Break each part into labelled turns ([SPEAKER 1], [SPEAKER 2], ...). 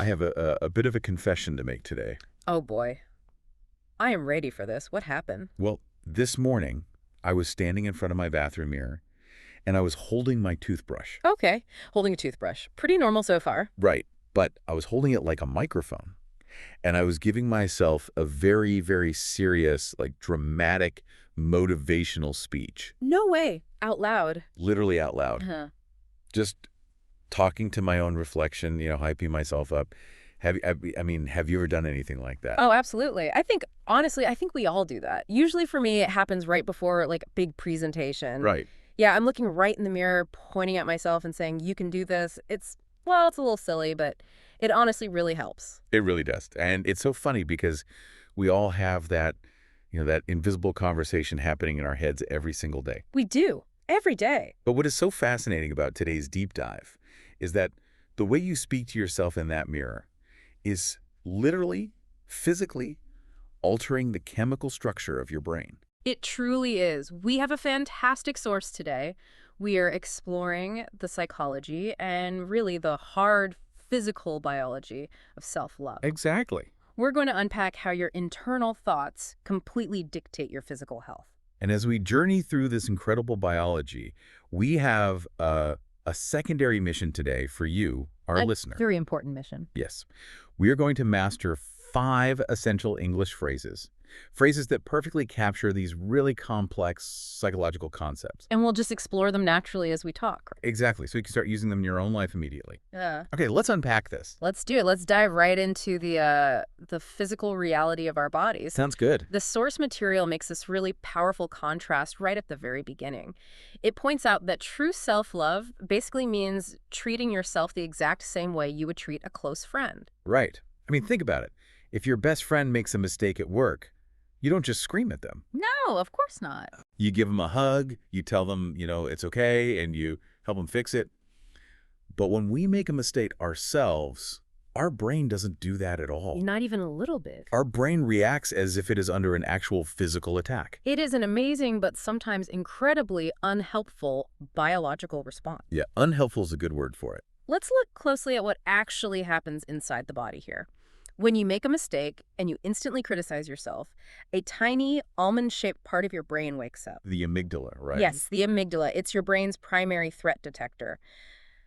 [SPEAKER 1] I have a bit of a confession to make today.
[SPEAKER 2] Oh boy. I am ready for this. What happened?
[SPEAKER 1] Well, this morning, I was standing in front of my bathroom mirror, and I was holding my toothbrush.
[SPEAKER 2] Okay. Holding a toothbrush. Pretty normal so far.
[SPEAKER 1] Right, but I was holding it like a microphone, and I was giving myself a very, very serious, like dramatic, motivational speech,
[SPEAKER 2] No way. Out loud.
[SPEAKER 1] literally out loud.
[SPEAKER 2] Huh.
[SPEAKER 1] Just talking to my own reflection, hyping myself up. Have you ever done anything like that?
[SPEAKER 2] Oh, absolutely. Honestly, I think we all do that. Usually for me, it happens right before like a big presentation.
[SPEAKER 1] Right.
[SPEAKER 2] Yeah, I'm looking right in the mirror, pointing at myself and saying, you can do this. Well, it's a little silly, but it honestly really helps.
[SPEAKER 1] It really does. And it's so funny because we all have that, that invisible conversation happening in our heads every single day.
[SPEAKER 2] We do. Every day.
[SPEAKER 1] But what is so fascinating about today's deep dive is that the way you speak to yourself in that mirror is literally, physically altering the chemical structure of your brain.
[SPEAKER 2] It truly is. We have a fantastic source today. We are exploring the psychology and really the hard physical biology of self-love.
[SPEAKER 1] Exactly.
[SPEAKER 2] We're going to unpack how your internal thoughts completely dictate your physical health.
[SPEAKER 1] And as we journey through this incredible biology, we have a secondary mission today for you, our listener.
[SPEAKER 2] Very important mission.
[SPEAKER 1] Yes. We are going to master 5 essential English phrases that perfectly capture these really complex psychological concepts.
[SPEAKER 2] And we'll just explore them naturally as we talk.
[SPEAKER 1] Exactly. So you can start using them in your own life immediately.
[SPEAKER 2] Yeah.
[SPEAKER 1] Okay, let's unpack this.
[SPEAKER 2] Let's do it. Let's dive right into the physical reality of our bodies.
[SPEAKER 1] Sounds good.
[SPEAKER 2] The source material makes this really powerful contrast right at the very beginning. It points out that true self-love basically means treating yourself the exact same way you would treat a close friend.
[SPEAKER 1] Right. Think about it. If your best friend makes a mistake at work, you don't just scream at them.
[SPEAKER 2] No, of course not.
[SPEAKER 1] You give them a hug, you tell them, it's okay, and you help them fix it. But when we make a mistake ourselves, our brain doesn't do that at all.
[SPEAKER 2] Not even a little bit.
[SPEAKER 1] Our brain reacts as if it is under an actual physical attack.
[SPEAKER 2] It is an amazing but sometimes incredibly unhelpful biological response.
[SPEAKER 1] Yeah, unhelpful is a good word for it.
[SPEAKER 2] Let's look closely at what actually happens inside the body here. When you make a mistake and you instantly criticize yourself, a tiny almond-shaped part of your brain wakes up.
[SPEAKER 1] The amygdala, right?
[SPEAKER 2] Yes, the amygdala. It's your brain's primary threat detector.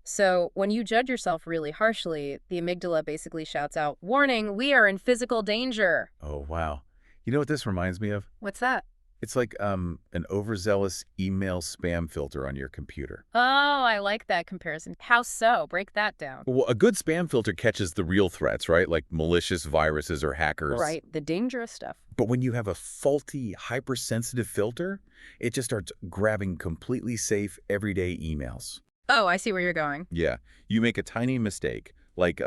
[SPEAKER 2] So when you judge yourself really harshly, the amygdala basically shouts out, "Warning, we are in physical danger."
[SPEAKER 1] Oh, wow. You know what this reminds me of?
[SPEAKER 2] What's that?
[SPEAKER 1] It's like an overzealous email spam filter on your computer.
[SPEAKER 2] Oh, I like that comparison. How so? Break that down.
[SPEAKER 1] Well, a good spam filter catches the real threats, right? Like malicious viruses or hackers.
[SPEAKER 2] Right, the dangerous stuff.
[SPEAKER 1] But when you have a faulty, hypersensitive filter, it just starts grabbing completely safe, everyday emails.
[SPEAKER 2] Oh, I see where you're going.
[SPEAKER 1] Yeah. You make a tiny mistake, like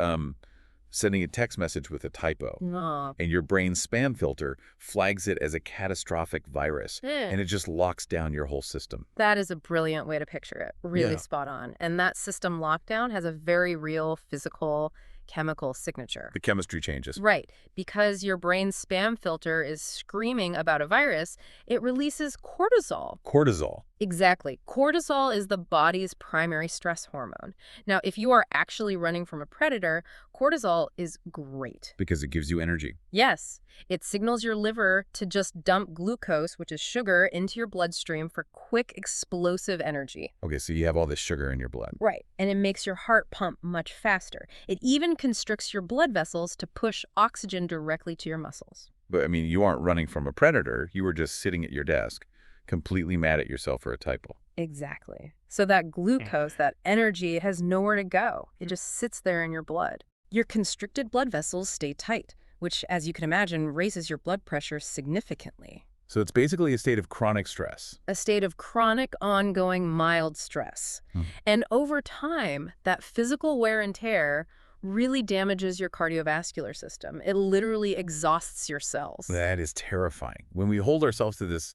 [SPEAKER 1] sending a text message with a typo,
[SPEAKER 2] Oh.
[SPEAKER 1] and your brain's spam filter flags it as a catastrophic virus, and it just locks down your whole system.
[SPEAKER 2] That is a brilliant way to picture it. Really
[SPEAKER 1] Yeah.
[SPEAKER 2] spot on. And that system lockdown has a very real physical chemical signature.
[SPEAKER 1] The chemistry changes.
[SPEAKER 2] Right. Because your brain's spam filter is screaming about a virus, it releases cortisol.
[SPEAKER 1] Cortisol.
[SPEAKER 2] Exactly. Cortisol is the body's primary stress hormone. Now, if you are actually running from a predator, cortisol is great.
[SPEAKER 1] Because it gives you energy.
[SPEAKER 2] Yes, it signals your liver to just dump glucose, which is sugar, into your bloodstream for quick, explosive energy.
[SPEAKER 1] Okay, so you have all this sugar in your blood.
[SPEAKER 2] Right, and it makes your heart pump much faster. It even constricts your blood vessels to push oxygen directly to your muscles.
[SPEAKER 1] But, you aren't running from a predator. You were just sitting at your desk, completely mad at yourself for a typo.
[SPEAKER 2] Exactly. So that glucose, that energy, it has nowhere to go. It just sits there in your blood. Your constricted blood vessels stay tight, which, as you can imagine, raises your blood pressure significantly.
[SPEAKER 1] So it's basically a state of chronic stress.
[SPEAKER 2] A state of chronic, ongoing, mild stress. And over time, that physical wear and tear really damages your cardiovascular system. It literally exhausts your cells.
[SPEAKER 1] That is terrifying. When we hold ourselves to this,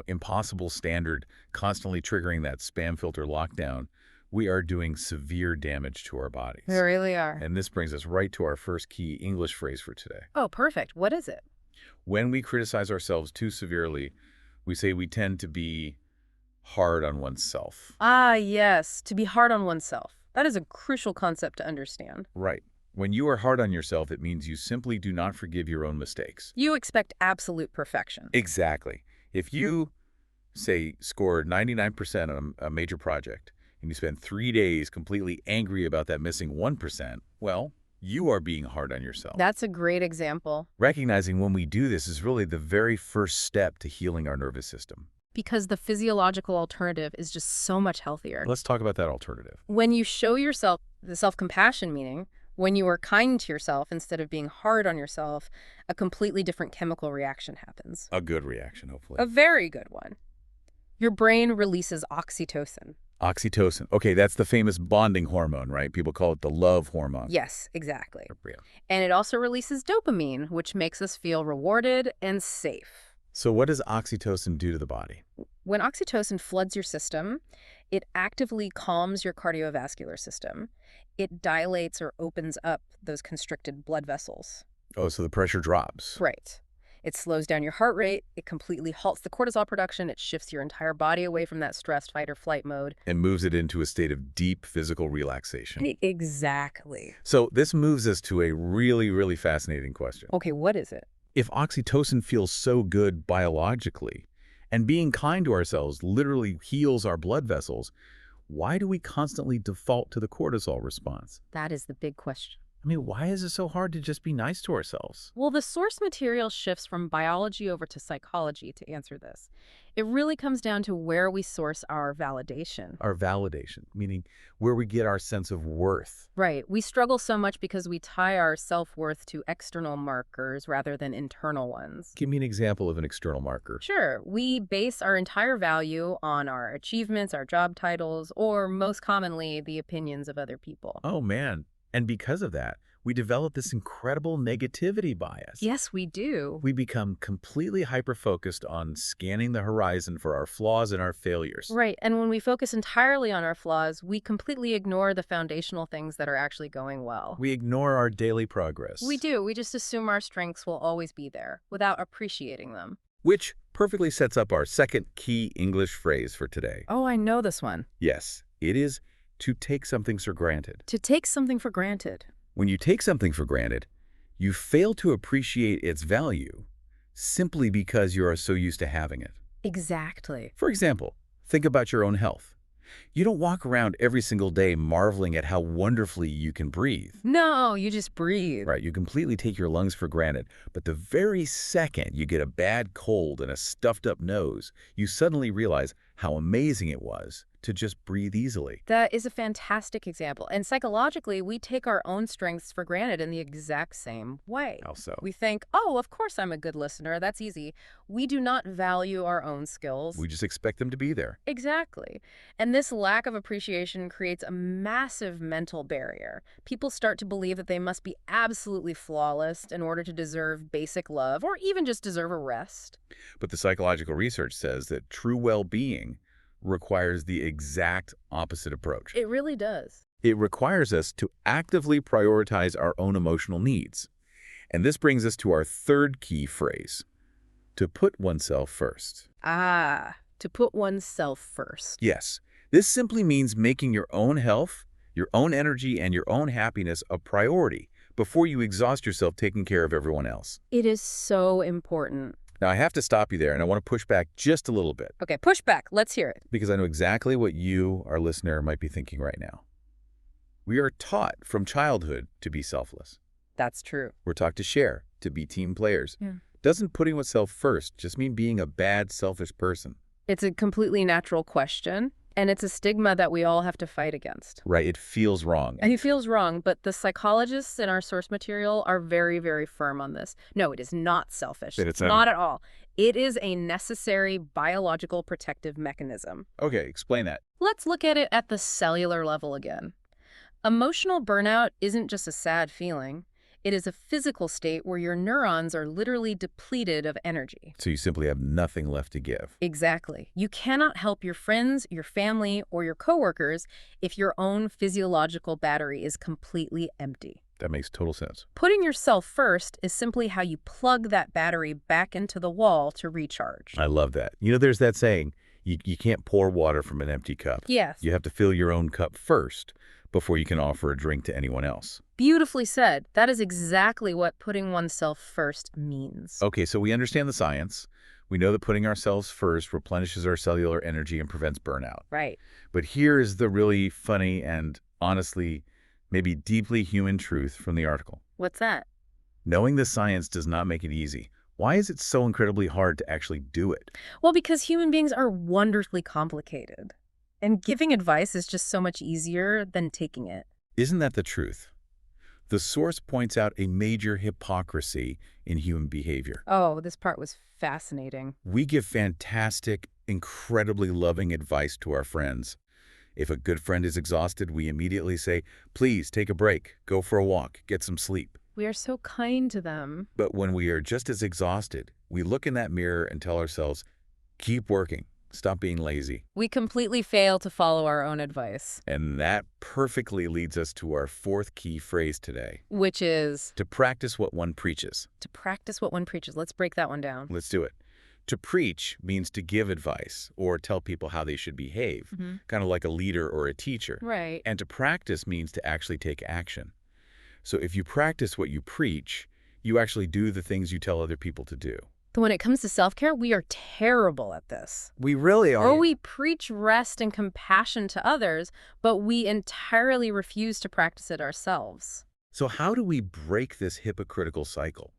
[SPEAKER 1] impossible standard, constantly triggering that spam filter lockdown, we are doing severe damage to our bodies.
[SPEAKER 2] They really are.
[SPEAKER 1] And this brings us right to our first key English phrase for today.
[SPEAKER 2] Oh, perfect. What is it?
[SPEAKER 1] When we criticize ourselves too severely, we say we tend to be hard on oneself.
[SPEAKER 2] Ah, yes, to be hard on oneself. That is a crucial concept to understand.
[SPEAKER 1] Right. When you are hard on yourself, it means you simply do not forgive your own mistakes.
[SPEAKER 2] You expect absolute perfection.
[SPEAKER 1] Exactly. If you, say, score 99% on a major project, and you spend 3 days completely angry about that missing 1%, well, you are being hard on yourself.
[SPEAKER 2] That's a great example.
[SPEAKER 1] Recognizing when we do this is really the very first step to healing our nervous system.
[SPEAKER 2] Because the physiological alternative is just so much healthier.
[SPEAKER 1] Let's talk about that alternative.
[SPEAKER 2] When you show yourself the self-compassion, meaning when you are kind to yourself instead of being hard on yourself, a completely different chemical reaction happens.
[SPEAKER 1] A good reaction, hopefully.
[SPEAKER 2] A very good one. Your brain releases oxytocin.
[SPEAKER 1] Oxytocin. Okay, that's the famous bonding hormone, right? People call it the love hormone.
[SPEAKER 2] Yes, exactly.
[SPEAKER 1] Yeah.
[SPEAKER 2] And it also releases dopamine, which makes us feel rewarded and safe.
[SPEAKER 1] So what does oxytocin do to the body?
[SPEAKER 2] When oxytocin floods your system, it actively calms your cardiovascular system. It dilates or opens up those constricted blood vessels.
[SPEAKER 1] Oh, so the pressure drops.
[SPEAKER 2] Right. It slows down your heart rate. It completely halts the cortisol production. It shifts your entire body away from that stress, fight, or flight mode.
[SPEAKER 1] And moves it into a state of deep physical relaxation.
[SPEAKER 2] Exactly.
[SPEAKER 1] So this moves us to a really, really fascinating question.
[SPEAKER 2] Okay, what is it?
[SPEAKER 1] If oxytocin feels so good biologically, and being kind to ourselves literally heals our blood vessels, why do we constantly default to the cortisol response?
[SPEAKER 2] That is the big question.
[SPEAKER 1] I mean, why is it so hard to just be nice to ourselves?
[SPEAKER 2] Well, the source material shifts from biology over to psychology to answer this. It really comes down to where we source our validation.
[SPEAKER 1] Our validation, meaning where we get our sense of worth.
[SPEAKER 2] Right. We struggle so much because we tie our self-worth to external markers rather than internal ones.
[SPEAKER 1] Give me an example of an external marker.
[SPEAKER 2] Sure. We base our entire value on our achievements, our job titles, or most commonly, the opinions of other people.
[SPEAKER 1] Oh, man. And because of that, we develop this incredible negativity bias.
[SPEAKER 2] Yes, we do.
[SPEAKER 1] We become completely hyper-focused on scanning the horizon for our flaws and our failures.
[SPEAKER 2] Right. And when we focus entirely on our flaws, we completely ignore the foundational things that are actually going well.
[SPEAKER 1] We ignore our daily progress.
[SPEAKER 2] We do. We just assume our strengths will always be there without appreciating them.
[SPEAKER 1] Which perfectly sets up our second key English phrase for today.
[SPEAKER 2] Oh, I know this one.
[SPEAKER 1] Yes, it is to take something for granted.
[SPEAKER 2] To take something for granted.
[SPEAKER 1] When you take something for granted, you fail to appreciate its value simply because you are so used to having it.
[SPEAKER 2] Exactly.
[SPEAKER 1] For example, think about your own health. You don't walk around every single day marveling at how wonderfully you can breathe.
[SPEAKER 2] No, you just breathe.
[SPEAKER 1] Right, you completely take your lungs for granted, but the very second you get a bad cold and a stuffed up nose, you suddenly realize how amazing it was to just breathe easily.
[SPEAKER 2] That is a fantastic example. And psychologically, we take our own strengths for granted in the exact same way.
[SPEAKER 1] How so?
[SPEAKER 2] We think, oh, of course I'm a good listener. That's easy. We do not value our own skills.
[SPEAKER 1] We just expect them to be there.
[SPEAKER 2] Exactly. And this lack of appreciation creates a massive mental barrier. People start to believe that they must be absolutely flawless in order to deserve basic love or even just deserve a rest.
[SPEAKER 1] But the psychological research says that true well-being requires the exact opposite approach.
[SPEAKER 2] It really does.
[SPEAKER 1] It requires us to actively prioritize our own emotional needs. And this brings us to our third key phrase, to put oneself first.
[SPEAKER 2] To put oneself first.
[SPEAKER 1] Yes, this simply means making your own health, your own energy, and your own happiness a priority before you exhaust yourself taking care of everyone else.
[SPEAKER 2] It is so important.
[SPEAKER 1] Now, I have to stop you there, and I want to push back just a little bit.
[SPEAKER 2] Okay, push back. Let's hear it.
[SPEAKER 1] Because I know exactly what you, our listener, might be thinking right now. We are taught from childhood to be selfless.
[SPEAKER 2] That's true.
[SPEAKER 1] We're taught to share, to be team players.
[SPEAKER 2] Yeah.
[SPEAKER 1] Doesn't putting oneself first just mean being a bad, selfish person?
[SPEAKER 2] It's a completely natural question, and it's a stigma that we all have to fight against.
[SPEAKER 1] Right, it feels wrong.
[SPEAKER 2] And he feels wrong, but the psychologists in our source material are very, very firm on this. No, it is not selfish.
[SPEAKER 1] That it's
[SPEAKER 2] not at all. It is a necessary biological protective mechanism.
[SPEAKER 1] Okay, explain that.
[SPEAKER 2] Let's look at it at the cellular level again. Emotional burnout isn't just a sad feeling. It is a physical state where your neurons are literally depleted of energy.
[SPEAKER 1] So you simply have nothing left to give.
[SPEAKER 2] Exactly. You cannot help your friends, your family, or your coworkers if your own physiological battery is completely empty.
[SPEAKER 1] That makes total sense.
[SPEAKER 2] Putting yourself first is simply how you plug that battery back into the wall to recharge.
[SPEAKER 1] I love that. You know, there's that saying, you can't pour water from an empty cup.
[SPEAKER 2] Yes.
[SPEAKER 1] You have to fill your own cup first before you can offer a drink to anyone else.
[SPEAKER 2] Beautifully said. That is exactly what putting oneself first means.
[SPEAKER 1] Okay, so we understand the science. We know that putting ourselves first replenishes our cellular energy and prevents burnout.
[SPEAKER 2] Right.
[SPEAKER 1] But here is the really funny and honestly, maybe deeply human truth from the article.
[SPEAKER 2] What's that?
[SPEAKER 1] Knowing the science does not make it easy. Why is it so incredibly hard to actually do it?
[SPEAKER 2] Well, because human beings are wonderfully complicated. And giving advice is just so much easier than taking it.
[SPEAKER 1] Isn't that the truth? The source points out a major hypocrisy in human behavior.
[SPEAKER 2] Oh, this part was fascinating.
[SPEAKER 1] We give fantastic, incredibly loving advice to our friends. If a good friend is exhausted, we immediately say, please take a break, go for a walk, get some sleep.
[SPEAKER 2] We are so kind to them.
[SPEAKER 1] But when we are just as exhausted, we look in that mirror and tell ourselves, keep working, stop being lazy.
[SPEAKER 2] We completely fail to follow our own advice.
[SPEAKER 1] And that perfectly leads us to our fourth key phrase today.
[SPEAKER 2] Which is?
[SPEAKER 1] To practice what one preaches.
[SPEAKER 2] To practice what one preaches. Let's break that one down.
[SPEAKER 1] Let's do it. To preach means to give advice or tell people how they should behave, kind of like a leader or a teacher.
[SPEAKER 2] Right.
[SPEAKER 1] And to practice means to actually take action. So if you practice what you preach, you actually do the things you tell other people to do.
[SPEAKER 2] But when it comes to self-care, we are terrible at this.
[SPEAKER 1] We really are.
[SPEAKER 2] Or we preach rest and compassion to others, but we entirely refuse to practice it ourselves.
[SPEAKER 1] So how do we break this hypocritical cycle?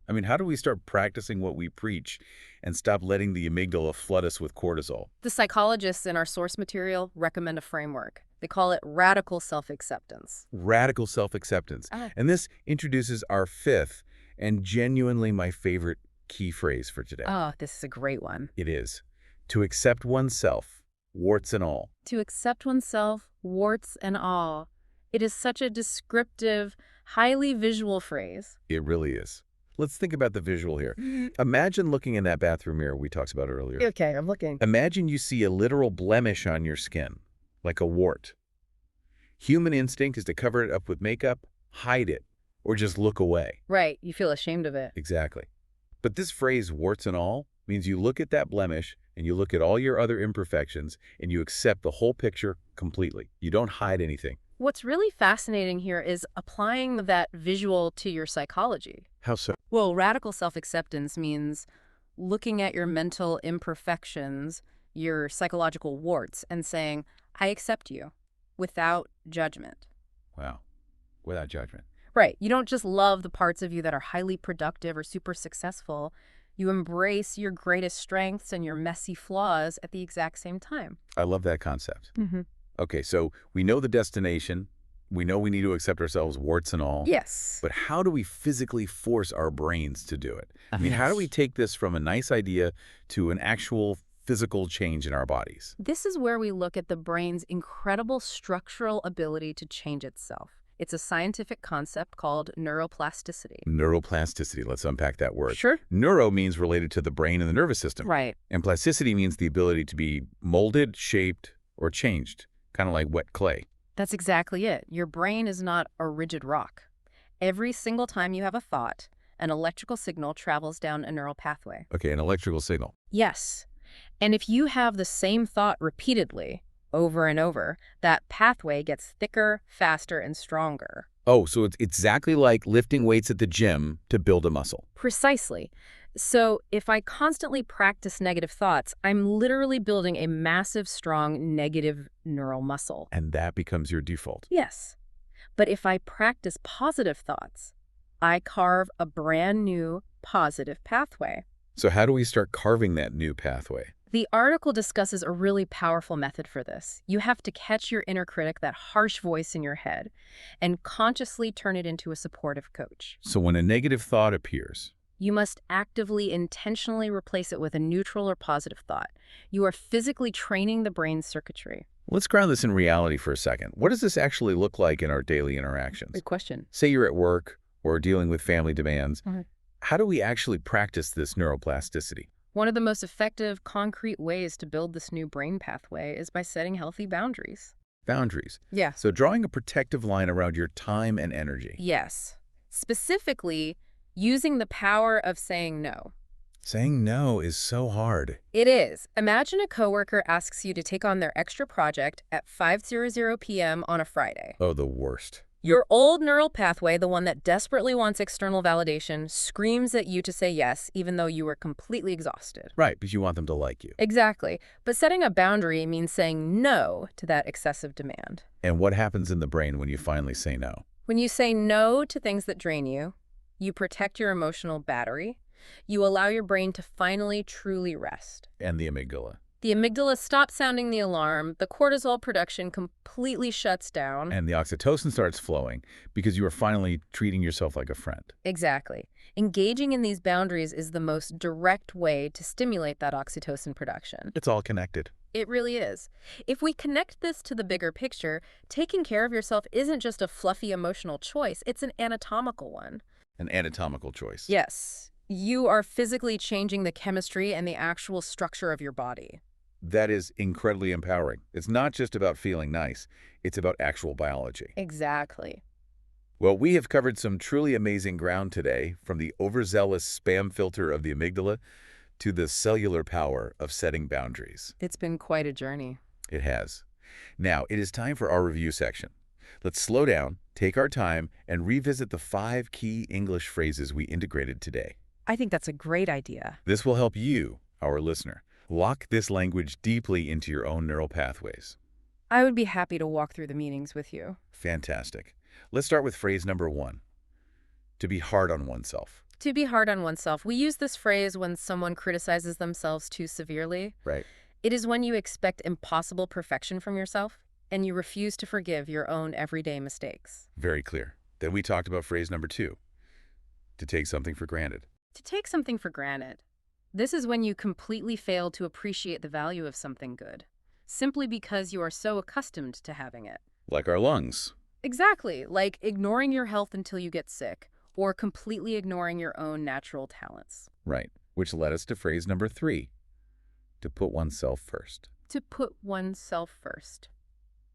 [SPEAKER 1] I mean, how do we start practicing what we preach and stop letting the amygdala flood us with cortisol?
[SPEAKER 2] The psychologists in our source material recommend a framework. They call it radical self-acceptance.
[SPEAKER 1] Radical self-acceptance. And this introduces our fifth and genuinely my favorite key phrase for today.
[SPEAKER 2] Oh, this is a great one.
[SPEAKER 1] It is to accept oneself, warts and all.
[SPEAKER 2] To accept oneself, warts and all. It is such a descriptive, highly visual phrase.
[SPEAKER 1] It really is. Let's think about the visual here. Imagine looking in that bathroom mirror we talked about earlier.
[SPEAKER 2] Okay, I'm looking.
[SPEAKER 1] Imagine you see a literal blemish on your skin, like a wart. Human instinct is to cover it up with makeup, hide it, or just look away.
[SPEAKER 2] Right, you feel ashamed of it.
[SPEAKER 1] Exactly. But this phrase, warts and all, means you look at that blemish and you look at all your other imperfections and you accept the whole picture completely. You don't hide anything.
[SPEAKER 2] What's really fascinating here is applying that visual to your psychology.
[SPEAKER 1] How so?
[SPEAKER 2] Well, radical self-acceptance means looking at your mental imperfections, your psychological warts, and saying, I accept you, without judgment.
[SPEAKER 1] Wow. Without judgment.
[SPEAKER 2] Right. You don't just love the parts of you that are highly productive or super successful. You embrace your greatest strengths and your messy flaws at the exact same time.
[SPEAKER 1] I love that concept. Okay, so we know the destination. We know we need to accept ourselves, warts and all.
[SPEAKER 2] Yes.
[SPEAKER 1] But how do we physically force our brains to do it? I mean, how do we take this from a nice idea to an actual physical change in our bodies?
[SPEAKER 2] This is where we look at the brain's incredible structural ability to change itself. It's a scientific concept called neuroplasticity.
[SPEAKER 1] Neuroplasticity. Let's unpack that word.
[SPEAKER 2] Sure.
[SPEAKER 1] Neuro means related to the brain and the nervous system.
[SPEAKER 2] Right.
[SPEAKER 1] And plasticity means the ability to be molded, shaped, or changed, kind of like wet clay.
[SPEAKER 2] That's exactly it. Your brain is not a rigid rock. Every single time you have a thought, an electrical signal travels down a neural pathway.
[SPEAKER 1] Okay, an electrical signal.
[SPEAKER 2] Yes. And if you have the same thought repeatedly, over and over, that pathway gets thicker, faster, and stronger.
[SPEAKER 1] Oh, so it's exactly like lifting weights at the gym to build a muscle.
[SPEAKER 2] Precisely. So if I constantly practice negative thoughts, I'm literally building a massive, strong, negative neural muscle.
[SPEAKER 1] And that becomes your default.
[SPEAKER 2] Yes. But if I practice positive thoughts, I carve a brand new positive pathway.
[SPEAKER 1] So how do we start carving that new pathway?
[SPEAKER 2] The article discusses a really powerful method for this. You have to catch your inner critic, that harsh voice in your head, and consciously turn it into a supportive coach.
[SPEAKER 1] So when a negative thought appears,
[SPEAKER 2] you must actively, intentionally replace it with a neutral or positive thought. You are physically training the brain's circuitry.
[SPEAKER 1] let's ground this in reality for a second. What does this actually look like in our daily interactions?
[SPEAKER 2] Good question.
[SPEAKER 1] Say you're at work or dealing with family demands. How do we actually practice this neuroplasticity?
[SPEAKER 2] One of the most effective, concrete ways to build this new brain pathway is by setting healthy boundaries.
[SPEAKER 1] Boundaries.
[SPEAKER 2] Yeah.
[SPEAKER 1] So drawing a protective line around your time and energy.
[SPEAKER 2] Yes. Specifically, using the power of saying no.
[SPEAKER 1] Saying no is so hard.
[SPEAKER 2] It is. Imagine a coworker asks you to take on their extra project at 5:00 p.m. on a Friday.
[SPEAKER 1] Oh, the worst.
[SPEAKER 2] Your old neural pathway, the one that desperately wants external validation, screams at you to say yes, even though you were completely exhausted.
[SPEAKER 1] Right, because you want them to like you.
[SPEAKER 2] Exactly. But setting a boundary means saying no to that excessive demand.
[SPEAKER 1] And what happens in the brain when you finally say no?
[SPEAKER 2] When you say no to things that drain you, you protect your emotional battery. You allow your brain to finally truly rest.
[SPEAKER 1] And the amygdala.
[SPEAKER 2] The amygdala stops sounding the alarm, the cortisol production completely shuts down.
[SPEAKER 1] And the oxytocin starts flowing because you are finally treating yourself like a friend.
[SPEAKER 2] Exactly. Engaging in these boundaries is the most direct way to stimulate that oxytocin production.
[SPEAKER 1] It's all connected.
[SPEAKER 2] It really is. If we connect this to the bigger picture, taking care of yourself isn't just a fluffy emotional choice, it's an anatomical one.
[SPEAKER 1] An anatomical choice.
[SPEAKER 2] Yes. You are physically changing the chemistry and the actual structure of your body.
[SPEAKER 1] That is incredibly empowering. It's not just about feeling nice. It's about actual biology.
[SPEAKER 2] Exactly.
[SPEAKER 1] Well, we have covered some truly amazing ground today, from the overzealous spam filter of the amygdala to the cellular power of setting boundaries.
[SPEAKER 2] It's been quite a journey.
[SPEAKER 1] It has. Now, it is time for our review section. Let's slow down, take our time, and revisit the 5 key English phrases we integrated today.
[SPEAKER 2] I think that's a great idea.
[SPEAKER 1] This will help you, our listener, lock this language deeply into your own neural pathways.
[SPEAKER 2] I would be happy to walk through the meanings with you.
[SPEAKER 1] Fantastic. Let's start with phrase number 1, to be hard on oneself.
[SPEAKER 2] To be hard on oneself. We use this phrase when someone criticizes themselves too severely.
[SPEAKER 1] Right.
[SPEAKER 2] It is when you expect impossible perfection from yourself and you refuse to forgive your own everyday mistakes.
[SPEAKER 1] Very clear. Then we talked about phrase number 2, to take something for granted.
[SPEAKER 2] To take something for granted. This is when you completely fail to appreciate the value of something good, simply because you are so accustomed to having it.
[SPEAKER 1] Like our lungs.
[SPEAKER 2] Exactly, like ignoring your health until you get sick, or completely ignoring your own natural talents.
[SPEAKER 1] Right. Which led us to phrase number 3, to put oneself first.
[SPEAKER 2] To put oneself first.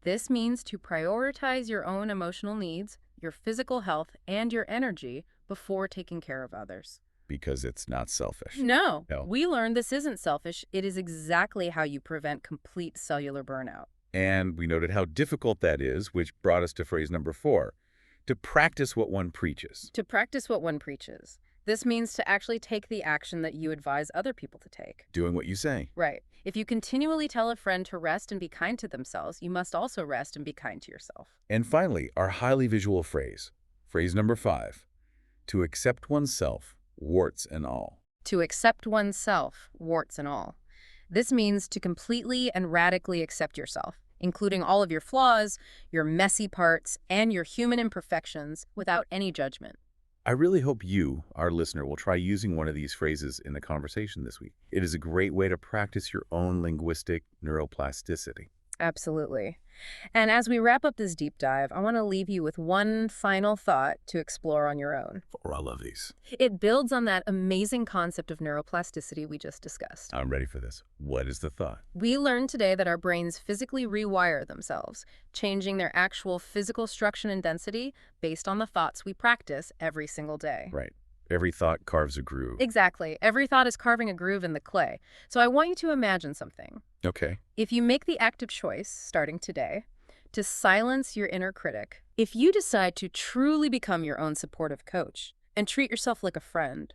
[SPEAKER 2] This means to prioritize your own emotional needs, your physical health, and your energy before taking care of others.
[SPEAKER 1] Because it's not selfish.
[SPEAKER 2] No,
[SPEAKER 1] No.
[SPEAKER 2] we learned this isn't selfish. It is exactly how you prevent complete cellular burnout.
[SPEAKER 1] And we noted how difficult that is, which brought us to phrase number 4, to practice what one preaches.
[SPEAKER 2] To practice what one preaches. This means to actually take the action that you advise other people to take.
[SPEAKER 1] Doing what you say.
[SPEAKER 2] Right. If you continually tell a friend to rest and be kind to themselves, you must also rest and be kind to yourself.
[SPEAKER 1] And finally, our highly visual phrase, phrase number 5, to accept oneself, warts and all.
[SPEAKER 2] To accept oneself, warts and all. This means to completely and radically accept yourself, including all of your flaws, your messy parts, and your human imperfections without any judgment.
[SPEAKER 1] I really hope you, our listener, will try using one of these phrases in the conversation this week. It is a great way to practice your own linguistic neuroplasticity.
[SPEAKER 2] Absolutely. And as we wrap up this deep dive, I want to leave you with one final thought to explore on your own.
[SPEAKER 1] Oh, I love these.
[SPEAKER 2] It builds on that amazing concept of neuroplasticity we just discussed.
[SPEAKER 1] I'm ready for this. What is the thought?
[SPEAKER 2] We learned today that our brains physically rewire themselves, changing their actual physical structure and density based on the thoughts we practice every single day.
[SPEAKER 1] Right. Every thought carves a groove.
[SPEAKER 2] Exactly. Every thought is carving a groove in the clay. So I want you to imagine something.
[SPEAKER 1] Okay.
[SPEAKER 2] If you make the active choice, starting today, to silence your inner critic, if you decide to truly become your own supportive coach and treat yourself like a friend,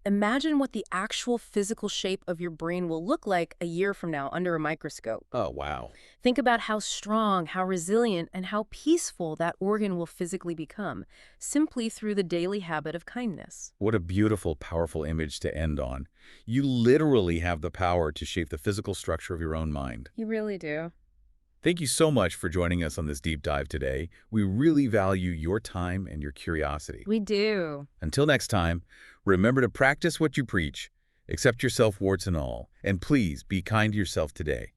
[SPEAKER 2] imagine what the actual physical shape of your brain will look like a year from now under a microscope.
[SPEAKER 1] Oh, wow.
[SPEAKER 2] Think about how strong, how resilient, and how peaceful that organ will physically become, simply through the daily habit of kindness.
[SPEAKER 1] What a beautiful, powerful image to end on. You literally have the power to shape the physical structure of your own mind.
[SPEAKER 2] You really do.
[SPEAKER 1] Thank you so much for joining us on this deep dive today. We really value your time and your curiosity.
[SPEAKER 2] We do.
[SPEAKER 1] Until next time, remember to practice what you preach, accept yourself, warts and all, and please be kind to yourself today.